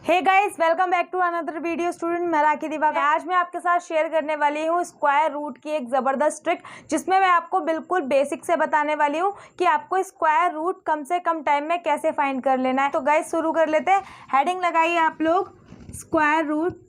Hey guys, welcome back to another video. Student मैं राखी दिवाकर। आज मैं आपके साथ शेयर करने वाली हूँ स्क्वायर रूट की एक ज़बरदस्त ट्रिक, जिसमें मैं आपको बिल्कुल बेसिक से बताने वाली हूँ कि आपको स्क्वायर रूट कम से कम टाइम में कैसे फाइंड कर लेना है। तो गाइस शुरू कर लेते हैं। हेडिंग लगाइए आप लोग स्क्वायर रूट।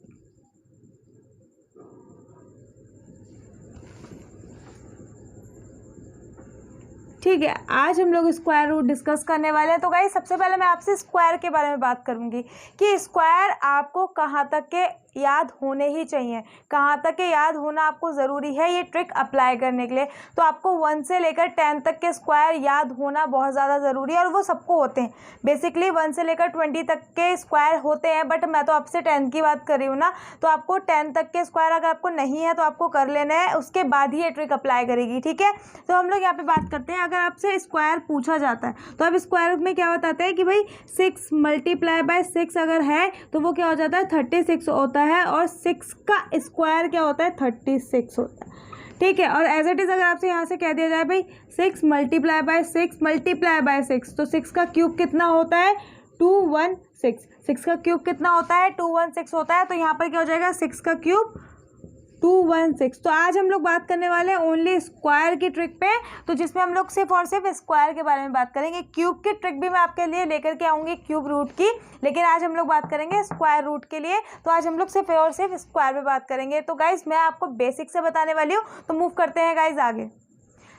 ठीक है, आज हम लोग स्क्वायर रूट डिस्कस करने वाले हैं। तो गाइस सबसे पहले मैं आपसे स्क्वायर के बारे में बात करूंगी कि स्क्वायर आपको कहाँ तक के याद होने ही चाहिए, कहाँ तक के याद होना आपको ज़रूरी है ये ट्रिक अप्लाई करने के लिए। तो आपको 1 से लेकर 10 तक के स्क्वायर याद होना बहुत ज़्यादा ज़रूरी है, और वो सबको होते हैं। बेसिकली 1 से लेकर 20 तक के स्क्वायर होते हैं, बट मैं तो आपसे 10 की बात कर रही हूँ ना। तो आपको 10 तक के स्क्वायर अगर आपको नहीं है तो आपको कर लेना है, उसके बाद ही ये ट्रिक अप्लाई करेगी। ठीक है, तो हम लोग यहाँ पे बात करते हैं। अगर आपसे स्क्वायर पूछा जाता है तो आप स्क्वायर में क्या बताते हैं कि भाई 6 मल्टीप्लाई बाय 6 अगर है तो वो क्या हो जाता है 36 होता है, और 6 का स्क्वायर क्या होता है 36 होता है। ठीक है, और एज इट इज़ अगर आपसे यहाँ से कह दिया जाए भाई 6 मल्टीप्लाई बाय 6 मल्टीप्लाई बाय 6, तो 6 का क्यूब कितना होता है 216। 6 का क्यूब कितना होता है 216 होता है। तो यहाँ पर क्या हो जाएगा 6 का क्यूब 216। तो आज हम लोग बात करने वाले हैं ओनली स्क्वायर की ट्रिक पे, तो जिसमें हम लोग सिर्फ और सिर्फ स्क्वायर के बारे में बात करेंगे। क्यूब की ट्रिक भी मैं आपके लिए लेकर के आऊँगी, क्यूब रूट की, लेकिन आज हम लोग बात करेंगे स्क्वायर रूट के लिए। तो आज हम लोग सिर्फ और सिर्फ स्क्वायर पे बात करेंगे। तो गाइज मैं आपको बेसिक से बताने वाली हूँ, तो मूव करते हैं गाइज आगे।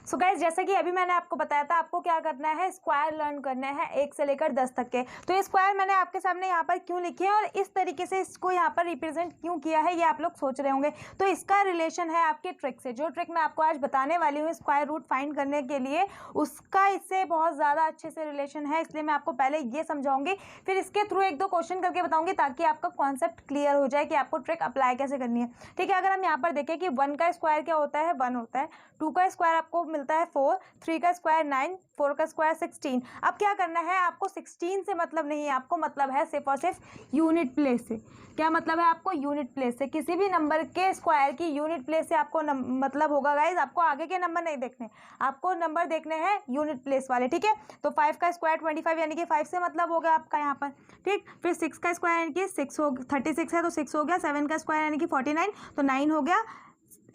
सो गाइज जैसा कि अभी मैंने आपको बताया था, आपको क्या करना है, स्क्वायर लर्न करना है 1 से लेकर 10 तक के। तो ये स्क्वायर मैंने आपके सामने यहाँ पर क्यों लिखे हैं और इस तरीके से इसको यहाँ पर रिप्रेजेंट क्यों किया है, ये आप लोग सोच रहे होंगे। तो इसका रिलेशन है आपके ट्रिक से। जो ट्रिक मैं आपको आज बताने वाली हूँ स्क्वायर रूट फाइंड करने के लिए, उसका इससे बहुत ज़्यादा अच्छे से रिलेशन है। इसलिए मैं आपको पहले ये समझाऊंगी, फिर इसके थ्रू 1-2 क्वेश्चन करके बताऊंगी, ताकि आपका कॉन्सेप्ट क्लियर हो जाए कि आपको ट्रिक अप्लाई कैसे करनी है। ठीक है, अगर हम यहाँ पर देखें कि 1 का स्क्वायर क्या होता है 1 होता है, 2 का स्क्वायर आपको मिलता है 4, 3 का स्क्वायर 9, 4 का स्क्वायर 16। अब क्या करना है आपको, 16 से मतलब नहीं है, आपको मतलब है सिर्फ और सिर्फ यूनिट प्लेस से। क्या मतलब है आपको, यूनिट प्लेस से। किसी भी नंबर के स्क्वायर की यूनिट प्लेस से आपको मतलब होगा गाइज। आपको आगे के नंबर नहीं देखने, आपको नंबर देखने हैं यूनिट प्लेस वाले। ठीक है, तो 5 का स्क्वायर 25, यानी कि 5 से मतलब हो गया आपका यहाँ पर। ठीक, फिर 6 का स्क्वायर यानी कि 6 हो, 36 है तो 6 हो गया। 7 का स्क्वायर यानी कि 49, तो 9 हो गया।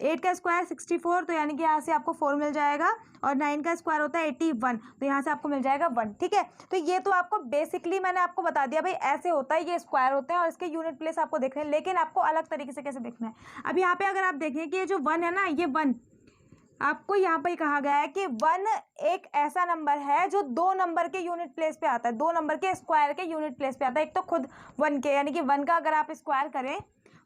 8 का स्क्वायर 64, तो यानी कि यहाँ से आपको 4 मिल जाएगा। और 9 का स्क्वायर होता है 81, तो यहाँ से आपको मिल जाएगा 1। ठीक है, तो ये तो आपको बेसिकली मैंने आपको बता दिया भाई ऐसे होता है, ये स्क्वायर होते हैं और इसके यूनिट प्लेस आपको देखने हैं। लेकिन आपको अलग तरीके से कैसे देखना है, अब यहाँ पे अगर आप देखें कि ये जो 1 है ना, ये 1 आपको यहाँ पर कहा गया है कि 1 एक ऐसा नंबर है जो 2 नंबर के यूनिट प्लेस पे आता है, 2 नंबर के स्क्वायर के यूनिट प्लेस पे आता है। एक तो खुद 1 के, यानी कि 1 का अगर आप स्क्वायर करें,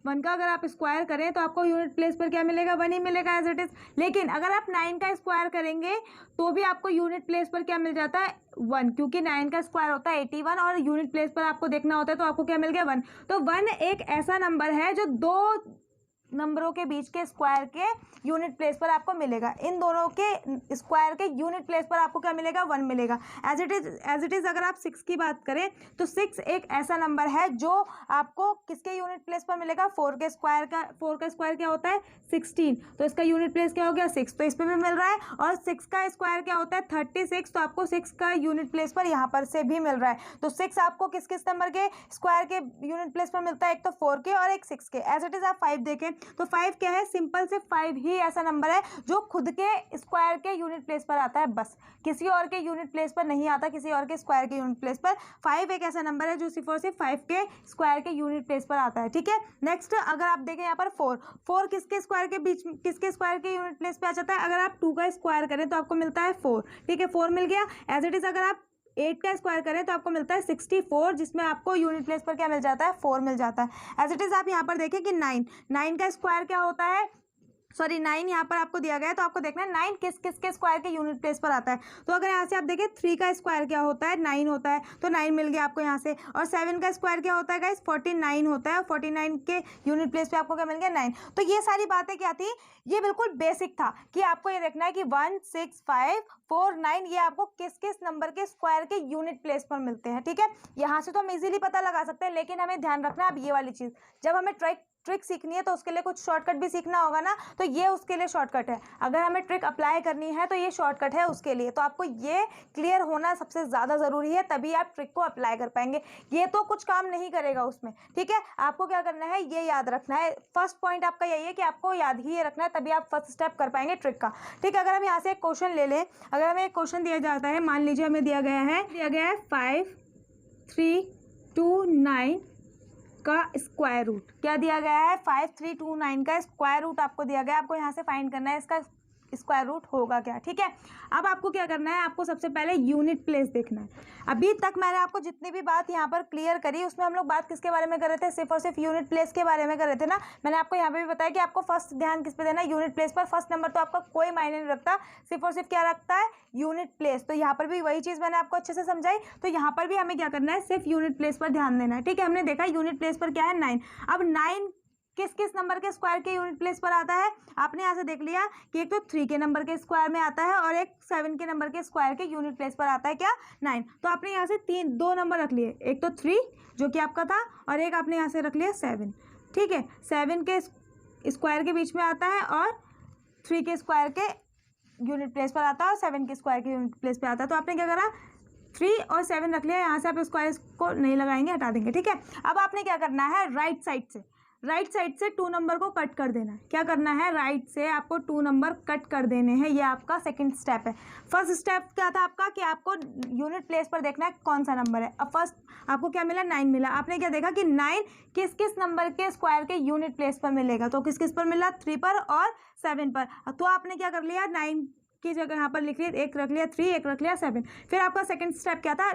1 का अगर आप स्क्वायर करें तो आपको यूनिट प्लेस पर क्या मिलेगा 1 ही मिलेगा एज इट इज। लेकिन अगर आप 9 का स्क्वायर करेंगे तो भी आपको यूनिट प्लेस पर क्या मिल जाता है 1, क्योंकि 9 का स्क्वायर होता है 81 और यूनिट प्लेस पर आपको देखना होता है, तो आपको क्या मिल गया 1। तो 1 एक ऐसा नंबर है जो 2 नंबरों के बीच के स्क्वायर के यूनिट प्लेस पर आपको मिलेगा। इन दोनों के स्क्वायर के यूनिट प्लेस पर आपको क्या मिलेगा 1 मिलेगा एज इट इज। अगर आप 6 की बात करें तो 6 एक ऐसा नंबर है जो आपको किसके यूनिट प्लेस पर मिलेगा 4 के स्क्वायर का। 4 का स्क्वायर क्या होता है 16, तो इसका यूनिट प्लेस क्या हो गया 6, तो इस पर भी मिल रहा है। और 6 का स्क्वायर क्या होता है 36, तो आपको 6 का यूनिट प्लेस पर यहाँ पर से भी मिल रहा है। तो 6 आपको किस किस नंबर के स्क्वायर के यूनिट प्लेस पर मिलता है, एक तो 4 के और एक 6 के। एज इट इज आप 5 देखें तो 5 क्या है, सिंपल से 5 ही ऐसा नंबर है जो खुद के स्क्वायर के यूनिट प्लेस पर आता है, बस किसी और के यूनिट प्लेस पर नहीं आता, किसी और के स्क्वायर के यूनिट प्लेस पर। 5 एक ऐसा नंबर है जो सिर्फ और सिर्फ 5 के स्क्वायर के यूनिट प्लेस पर आता है। ठीक है, नेक्स्ट अगर आप देखें यहाँ पर 4 किसके स्क्वायर के बीच, किसके स्क्वायर के यूनिट प्लेस पे आ जाता है, अगर आप 2 का स्क्वायर करें तो आपको मिलता है 4। ठीक है, 4 मिल गया एज इट इज। अगर आप 8 का स्क्वायर करें तो आपको मिलता है 64, जिसमें आपको यूनिट प्लेस पर क्या मिल जाता है 4 मिल जाता है एज इट इज। आप यहाँ पर देखें कि 9 का स्क्वायर क्या होता है, सॉरी 9 यहाँ पर आपको दिया गया है, तो आपको देखना है 9 किस किस के स्क्वायर के यूनिट प्लेस पर आता है। तो अगर यहाँ से आप देखें 3 का स्क्वायर क्या होता है 9 होता है, तो 9 मिल गया आपको यहाँ से। और 7 का स्क्वायर क्या होता है गाइस 49 होता है, 49 के यूनिट प्लेस पे आपको क्या मिल गया 9। तो ये सारी बातें क्या थी, ये बिल्कुल बेसिक था कि आपको ये देखना है कि 1 6 5 4, 9 ये आपको किस किस नंबर के स्क्वायर के यूनिट प्लेस पर मिलते हैं। ठीक है, यहाँ से तो हम इजीली पता लगा सकते हैं, लेकिन हमें ध्यान रखना है अब ये वाली चीज़, जब हमें ट्रिक सीखनी है तो उसके लिए कुछ शॉर्टकट भी सीखना होगा ना, तो ये उसके लिए शॉर्टकट है। अगर हमें ट्रिक अप्लाई करनी है तो ये शॉर्टकट है उसके लिए, तो आपको ये क्लियर होना सबसे ज़्यादा ज़रूरी है, तभी आप ट्रिक को अप्लाई कर पाएंगे। ये तो कुछ काम नहीं करेगा उसमें। ठीक है, आपको क्या करना है ये याद रखना है। फर्स्ट पॉइंट आपका यही है कि आपको याद ही ये रखना है, तभी आप फर्स्ट स्टेप कर पाएंगे ट्रिक का। ठीक है, अगर हम यहाँ से एक क्वेश्चन ले लें, अगर हमें एक क्वेश्चन दिया जाता है, मान लीजिए हमें दिया गया है 5, 3, 2, 9 का स्क्वायर रूट। क्या दिया गया है? 5, 3, 2, 9 का स्क्वायर रूट आपको दिया गया है। आपको यहाँ से फाइंड करना है इसका स्क्वायर रूट होगा क्या। ठीक है, अब आपको क्या करना है, आपको सबसे पहले यूनिट प्लेस देखना है। अभी तक मैंने आपको जितनी भी बात यहाँ पर क्लियर करी, उसमें हम लोग बात किसके बारे में कर रहे थे? सिर्फ और सिर्फ यूनिट प्लेस के बारे में कर रहे थे ना। मैंने आपको यहाँ पे भी बताया कि आपको फर्स्ट ध्यान किस पे देना है? यूनिट प्लेस पर। फर्स्ट नंबर तो आपका कोई मायने नहीं रखता, सिर्फ और सिर्फ क्या रखता है? Unit place. तो यहाँ पर भी वही चीज़ मैंने आपको अच्छे से समझाई, तो यहाँ पर भी हमें क्या करना है? सिर्फ यूनिट प्लेस पर ध्यान देना है। ठीक है, हमने देखा यूनिट प्लेस पर क्या है? 9। अब 9 किस किस नंबर के स्क्वायर के यूनिट प्लेस पर आता है? आपने यहाँ से देख लिया कि एक तो 3 के नंबर के स्क्वायर में आता है और एक 7 के नंबर के स्क्वायर के यूनिट प्लेस पर आता है क्या? 9। तो आपने यहाँ से 2 नंबर रख लिए, एक तो 3 जो कि आपका था, और एक आपने यहाँ से रख लिया 7। ठीक है, 7 के स्क्वायर के बीच में आता है और 3 के स्क्वायर के यूनिट प्लेस पर आता है और 7 के स्क्वायर के यूनिट प्लेस पर आता है। तो आपने क्या करा? 3 और 7 रख लिया। यहाँ से आप स्क्वायर को नहीं लगाएंगे, हटा देंगे। ठीक है, अब आपने क्या करना है? राइट साइड से 2 नंबर को कट कर देना है। क्या करना है? राइट से आपको 2 नंबर कट कर देने हैं। ये आपका सेकंड स्टेप है। फर्स्ट स्टेप क्या था आपका? कि आपको यूनिट प्लेस पर देखना है कौन सा नंबर है। अब फर्स्ट आपको क्या मिला? 9 मिला। आपने क्या देखा कि 9 किस किस नंबर के स्क्वायर के यूनिट प्लेस पर मिलेगा? तो किस किस पर मिला? 3 पर और 7 पर। तो आपने क्या कर लिया? 9 की जगह यहाँ पर लिख लिया, एक रख लिया 3, एक रख लिया 7। फिर आपका सेकंड स्टेप क्या था?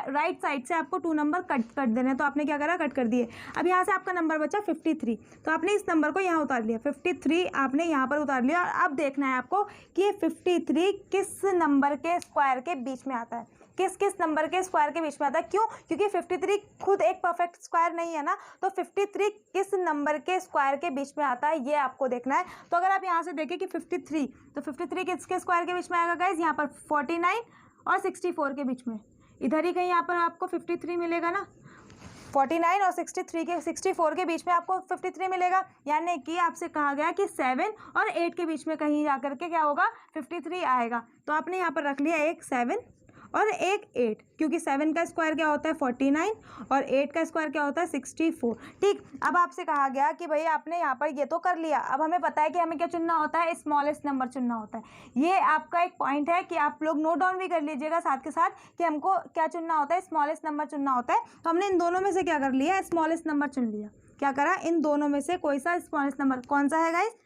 राइट साइड से आपको 2 नंबर कट कर देने, तो आपने क्या करा? कट कर दिए। अब यहाँ से आपका नंबर बचा 53, तो आपने इस नंबर को यहाँ उतार लिया। 53 आपने यहाँ पर उतार लिया, और अब देखना है आपको कि ये 53 किस नंबर के स्क्वायर के बीच में आता है। किस किस नंबर के स्क्वायर के बीच में आता है? क्यों? क्योंकि 53 खुद एक परफेक्ट स्क्वायर नहीं है ना, तो 53 किस नंबर के स्क्वायर के बीच में आता है, ये आपको देखना है। तो अगर आप यहाँ से देखें कि 53, तो 53 किसके स्क्वायर के बीच में आएगा गाइज? यहाँ पर 49 और 64 के बीच में, इधर ही कहीं यहाँ पर आपको 53 मिलेगा ना। 49 और 64 के बीच में आपको 53 मिलेगा, यानी कि आपसे कहा गया कि 7 और 8 के बीच में कहीं जाकर के क्या होगा? 53 आएगा। तो आपने यहाँ पर रख लिया एक 7 और एक 8, क्योंकि 7 का स्क्वायर क्या होता है? 49 और 8 का स्क्वायर क्या होता है? 64। ठीक, अब आपसे कहा गया कि भाई आपने यहाँ पर ये तो कर लिया, अब हमें पता है कि हमें क्या चुनना होता है? स्मॉलेस्ट नंबर चुनना होता है। ये आपका एक पॉइंट है कि आप लोग नोट डाउन भी कर लीजिएगा साथ के साथ कि हमको क्या चुनना होता है? स्मॉलेस्ट नंबर चुनना होता है। तो हमने इन दोनों में से क्या कर लिया? स्मॉलेस्ट नंबर चुन लिया। क्या करा? इन दोनों में से कोई सा स्मॉलेस्ट नंबर कौन सा है गाइस?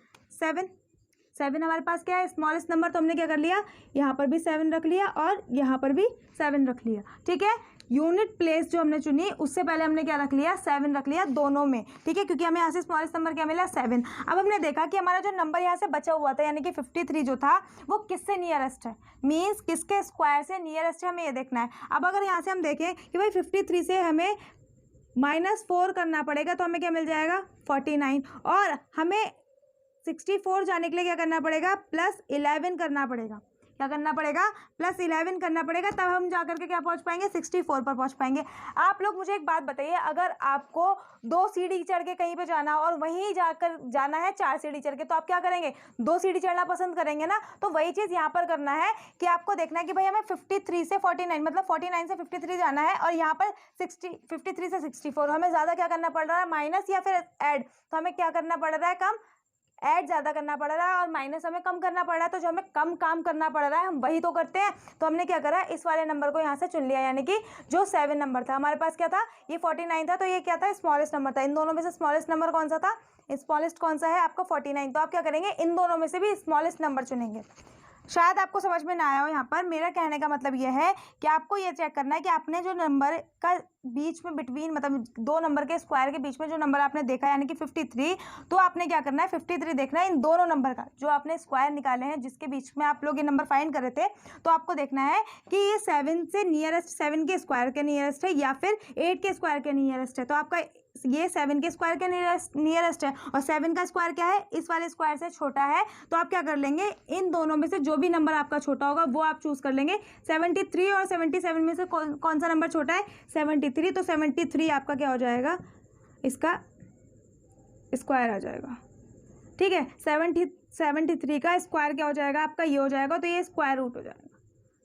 7 हमारे पास क्या है? Smallest number. तो हमने क्या कर लिया? यहाँ पर भी 7 रख लिया और यहाँ पर भी 7 रख लिया। ठीक है, यूनिट प्लेस जो हमने चुनी उससे पहले हमने क्या रख लिया? 7 रख लिया दोनों में। ठीक है, क्योंकि हमें यहाँ से स्मॉलेस्ट नंबर क्या मिला? 7। अब हमने देखा कि हमारा जो नंबर यहाँ से बचा हुआ था, यानी कि 53 जो था, वो किससे नियरेस्ट है? मीन्स किसके स्क्वायर से नियरेस्ट है, हमें ये देखना है। अब अगर यहाँ से हम देखें कि भाई 53 से हमें -4 करना पड़ेगा, तो हमें क्या मिल जाएगा? 49। और हमें 64 जाने के लिए क्या करना पड़ेगा? +11 करना पड़ेगा। क्या करना पड़ेगा? +11 करना पड़ेगा, तब हम जाकर के क्या पहुंच पाएंगे? 64 पर पहुंच पाएंगे। आप लोग मुझे एक बात बताइए, अगर आपको 2 सीढ़ी चढ़ के कहीं पे जाना हो और वहीं जाकर जाना है 4 सीढ़ी चढ़ के, तो आप क्या करेंगे? 2 सीढ़ी चढ़ना पसंद करेंगे ना। तो वही चीज़ यहाँ पर करना है कि आपको देखना है कि भाई हमें 53 से 49, मतलब 49 से 53 जाना है, और यहाँ पर 53 से 64 हमें ज़्यादा क्या करना पड़ रहा है? माइनस या फिर ऐड। तो हमें क्या करना पड़ रहा है? कम। ऐड ज़्यादा करना पड़ रहा है और माइनस हमें कम करना पड़ रहा है। तो जो हमें कम काम करना पड़ रहा है हम वही तो करते हैं। तो हमने क्या करा? इस वाले नंबर को यहाँ से चुन लिया, यानी कि जो 7 नंबर था हमारे पास क्या था? ये 49 था, तो ये क्या था? स्मॉलेस्ट नंबर था। इन दोनों में से स्मॉलेस्ट नंबर कौन सा था? स्मॉलेस्ट कौन सा है आपका? 49। तो आप क्या करेंगे? इन दोनों में से भी स्मॉलेस्ट नंबर चुनेंगे। शायद आपको समझ में ना आया हो। यहाँ पर मेरा कहने का मतलब यह है कि आपको ये चेक करना है कि आपने जो नंबर का बीच में बिटवीन, मतलब 2 नंबर के स्क्वायर के बीच में जो नंबर आपने देखा, यानी कि 53, तो आपने क्या करना है? 53 देखना है इन दोनों नंबर का, जो आपने स्क्वायर निकाले हैं जिसके बीच में आप लोग ये नंबर फाइंड कर रहे थे। तो आपको देखना है कि ये 7 से नियरेस्ट, 7 के स्क्वायर के नियरेस्ट है या फिर 8 के स्क्वायर के नियरेस्ट है। तो आपका ये 7 के स्क्वायर के नियरेस्ट है और 7 का स्क्वायर क्या है, इस वाले स्क्वायर से छोटा है। तो आप क्या कर लेंगे, इन दोनों में से जो भी नंबर आपका छोटा होगा वो आप चूज कर लेंगे। 73 और 77 में से कौन सा नंबर छोटा है, 73। तो 73 आपका क्या हो जाएगा, इसका स्क्वायर आ जाएगा। ठीक है, 73 का स्क्वायर क्या हो जाएगा आपका, ये हो जाएगा। तो ये स्क्वायर रूट हो जाएगा।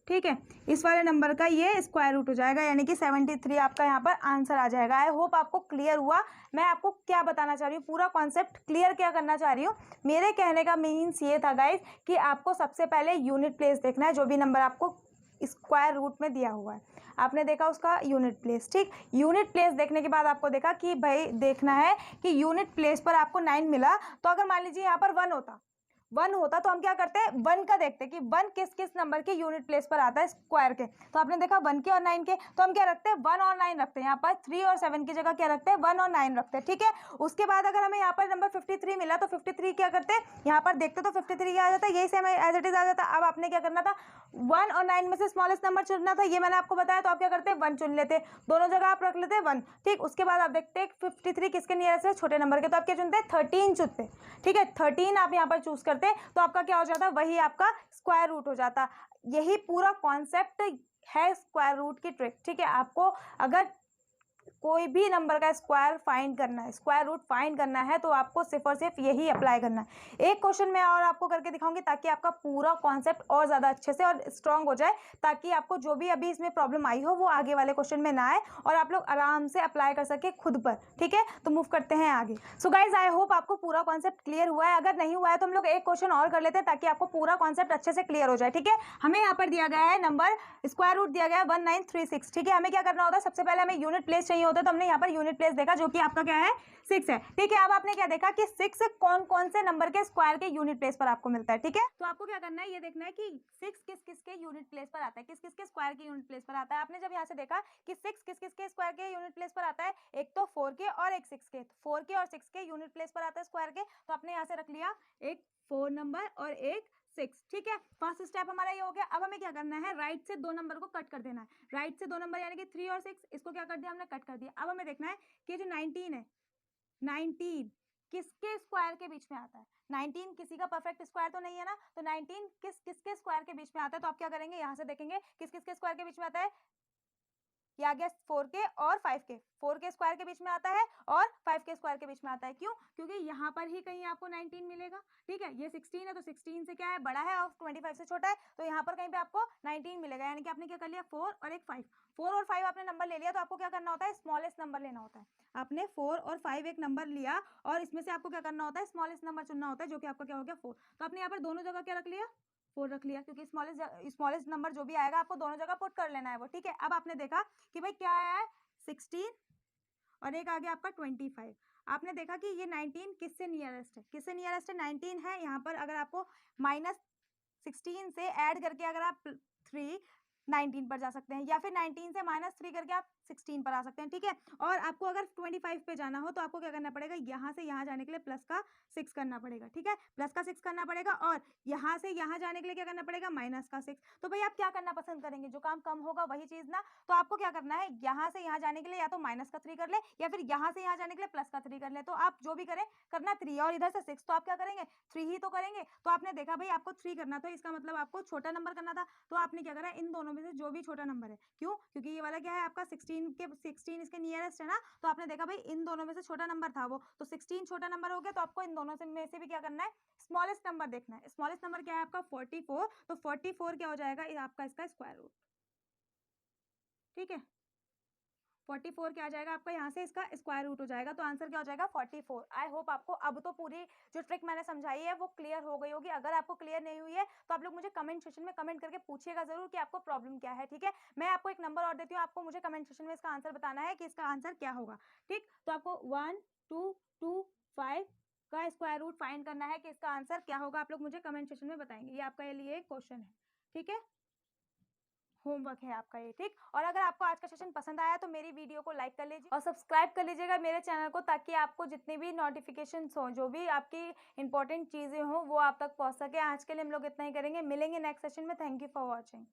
ठीक है, इस वाले नंबर का ये स्क्वायर रूट हो जाएगा, यानी कि 73 आपका यहाँ पर आंसर आ जाएगा। आई होप आपको क्लियर हुआ। मैं आपको क्या बताना चाह रही हूँ, पूरा कॉन्सेप्ट क्लियर क्या करना चाह रही हूँ। मेरे कहने का मीन्स ये था गाइज कि आपको सबसे पहले यूनिट प्लेस देखना है, जो भी नंबर आपको स्क्वायर रूट में दिया हुआ है आपने देखा उसका यूनिट प्लेस। ठीक, यूनिट प्लेस देखने के बाद आपको देखा कि भाई देखना है कि यूनिट प्लेस पर आपको 9 मिला। तो अगर मान लीजिए यहाँ पर 1 होता तो हम क्या करते हैं, 1 का देखते हैं कि 1 किस किस नंबर के यूनिट प्लेस पर आता है स्क्वायर के। तो आपने देखा 1 के और 9 के, तो हम क्या रखते हैं, 1 और 9 रखते हैं। यहाँ पर 3 और 7 की जगह क्या रखते हैं, 1 और 9 रखते हैं। ठीक है, उसके बाद अगर हमें यहाँ पर नंबर 53 मिला तो 53 क्या करते हैं, यहाँ पर देखते तो 53 क्या आ जाता है, यही सेम एज इट इज आ जाता है। अब आपने क्या करना था, 1 और 9 में से स्मॉलेस्ट नंबर चुनना था, ये मैंने आपको बताया। तो आप क्या करते हैं, 1 चुन लेते, दोनों जगह आप रख लेते 1। ठीक, उसके बाद आप देखते हैं 53 किसके नियरेस्ट है, छोटे नंबर के। तो आप क्या चुनते हैं, 13 चुनते। ठीक है, 13 आप यहाँ पर चूज करते, तो आपका क्या हो जाता, वही आपका स्क्वायर रूट हो जाता। यही पूरा कॉन्सेप्ट है स्क्वायर रूट की ट्रिक। ठीक है, आपको अगर कोई भी नंबर का स्क्वायर फाइंड करना है, स्क्वायर रूट फाइंड करना है, तो आपको सिर्फ और सिर्फ यही अप्लाई करना है। एक क्वेश्चन मैं और आपको करके दिखाऊंगी ताकि आपका पूरा कॉन्सेप्ट और ज़्यादा अच्छे से और स्ट्रांग हो जाए, ताकि आपको जो भी अभी इसमें प्रॉब्लम आई हो वो आगे वाले क्वेश्चन में ना आए और आप लोग आराम से अप्लाई कर सके खुद पर। ठीक है, तो मूव करते हैं आगे। सो गाइज, आई होप आपको पूरा कॉन्सेप्ट क्लियर हुआ है। अगर नहीं हुआ है तो हम लोग एक क्वेश्चन और कर लेते हैं ताकि आपको पूरा कॉन्सेप्ट अच्छे से क्लियर हो जाए। ठीक है, हमें यहाँ पर दिया गया है नंबर, स्क्वायर रूट दिया गया है 1936। ठीक है, हमें क्या करना होता है, सबसे पहले हमें यूनिट प्लेस चाहिए होता है। तो हमने यहाँ पर यूनिट प्लेस देखा जो कि आपका क्या है, 6 है। ठीक है, अब आपने क्या देखा कि 6 कौन कौन से नंबर के स्क्वायर के यूनिट प्लेस पर आपको मिलता है। ठीक है, तो आपको क्या करना है, ये देखना है कि 6 किस किस के यूनिट प्लेस पर आता है, किस किस के स्क्वायर के यूनिट प्लेस पर आता है। आपने जब यहाँ से देखा कि 6 किस किस के स्क्वायर के यूनिट प्लेस पर आता है, एक तो 4 के और एक 6 के, 4 के और 6 के यूनिट प्लेस पर आता है स्क्वायर के। तो आपने यहाँ से रख लिया एक 4 नंबर और एक 6। ठीक है, फर्स्ट स्टेप हमारा ये हो गया। अब हमें क्या करना है, राइट से 2 नंबर को कट कर देना है। राइट से 2 नंबर यानी कि 3 और 6, इसको क्या कर दिया हमने, कट कर दिया। अब हमें देखना है कि जो 19 है, 19 किसके स्क्वायर के बीच में आता है। 19 किसी का परफेक्ट स्क्वायर तो नहीं है ना, तो 19 किसके स्क्वायर के बीच में आता है। तो आप क्या करेंगे, यहाँ से देखेंगे किस किसके स्क्वायर के बीच में आता है, ये आ गया 4 के और 5 के, 4 के स्क्वायर के बीच में आता है और 5 के स्क्वायर के बीच में आता है। क्यों, क्योंकि यहाँ पर ही कहीं आपको 19 मिलेगा। ठीक है, ये 16 है तो 16 से क्या है, बड़ा है और 25 से छोटा है, तो यहाँ पर कहीं पे आपको 19 मिलेगा। यानी कि आपने क्या कर लिया, 4 और एक 5, 4 और 5 आपने नंबर ले लिया। तो आपको क्या करना होता है, स्मॉलेस्ट नंबर लेना होता है। आपने 4 और 5 एक नंबर लिया और इसमें से आपको क्या करना होता है, स्मॉलेस्ट नंबर चुनना होता है, जो कि आपका क्या हो गया, 4। तो आपने यहाँ पर दोनों जगह क्या रख लिया, 4 रख लिया, क्योंकि स्मॉलेस्ट नंबर जो भी आएगा आपको दोनों जगह पुट कर लेना है वो। ठीक है, अब आपने देखा कि भाई क्या आया है, 16 और एक आ गया आपका 25। आपने देखा कि ये 19 किससे नियरेस्ट है, किससे नियरेस्ट है, 19 है। यहाँ पर अगर आपको -16 से ऐड करके अगर आप 3 19 पर जा सकते हैं, या फिर 19 से -3 करके आप 16 पर आ सकते हैं। ठीक है, और आपको अगर 25 पे जाना हो तो आपको क्या करना पड़ेगा, यहाँ से यहाँ जाने के लिए प्लस का 6 करना पड़ेगा। ठीक है, प्लस का 6 करना पड़ेगा, और यहाँ से यहाँ जाने के लिए क्या करना पड़ेगा, माइनस का 6। तो भाई आप क्या करना पसंद करेंगे, जो काम कम होगा वही चीज ना। तो आपको क्या करना है, यहाँ से यहाँ जाने के लिए या तो माइनस का 3 कर ले, या फिर यहाँ से यहाँ जाने के लिए प्लस का 3 कर ले। तो आप जो भी करें करना 3, और इधर से 6, तो आप क्या करेंगे, 3 ही तो करेंगे। तो आपने देखा भाई आपको 3 करना, तो इसका मतलब आपको छोटा नंबर करना था। तो आपने क्या करा, इन दोनों में से जो भी छोटा नंबर है, क्यों, क्योंकि ये वाला क्या है आपका 16 इसके नियरेस्ट है ना। तो आपने देखा भाई इन दोनों में से छोटा नंबर था वो, तो 16 छोटा नंबर हो गया। तो आपको इन दोनों में से भी क्या करना है, स्मॉलेस्ट नंबर देखना है। स्मॉलेस्ट नंबर क्या है आपका, 44। तो 44 क्या हो जाएगा, आपका इसका स्क्वायर रूट। ठीक है, 44 क्या आ जाएगा आपका, यहाँ से इसका स्क्वायर रूट हो जाएगा। तो आंसर क्या हो जाएगा, 44। आई होप आपको अब तो पूरी जो ट्रिक मैंने समझाई है वो क्लियर हो गई होगी। अगर आपको क्लियर नहीं हुई है तो आप लोग मुझे कमेंट सेक्शन में कमेंट करके पूछिएगा जरूर कि आपको प्रॉब्लम क्या है। ठीक है, मैं आपको एक नंबर और देती हूँ, आपको मुझे कमेंट सेक्शन में इसका आंसर बताना है कि इसका आंसर क्या होगा। ठीक, तो आपको 1 2 2 5 का स्क्वायर रूट फाइंड करना है कि इसका आंसर क्या होगा। आप लोग मुझे कमेंट सेक्शन में बताएंगे, ये आपका लिए एक क्वेश्चन है। ठीक है, होमवर्क है आपका ये। ठीक, और अगर आपको आज का सेशन पसंद आया तो मेरी वीडियो को लाइक कर लीजिए और सब्सक्राइब कर लीजिएगा मेरे चैनल को, ताकि आपको जितनी भी नोटिफिकेशंस हो, जो भी आपकी इंपॉर्टेंट चीज़ें हों, वो आप तक पहुंच सके। आज के लिए हम लोग इतना ही करेंगे, मिलेंगे नेक्स्ट सेशन में। Thank you for watching.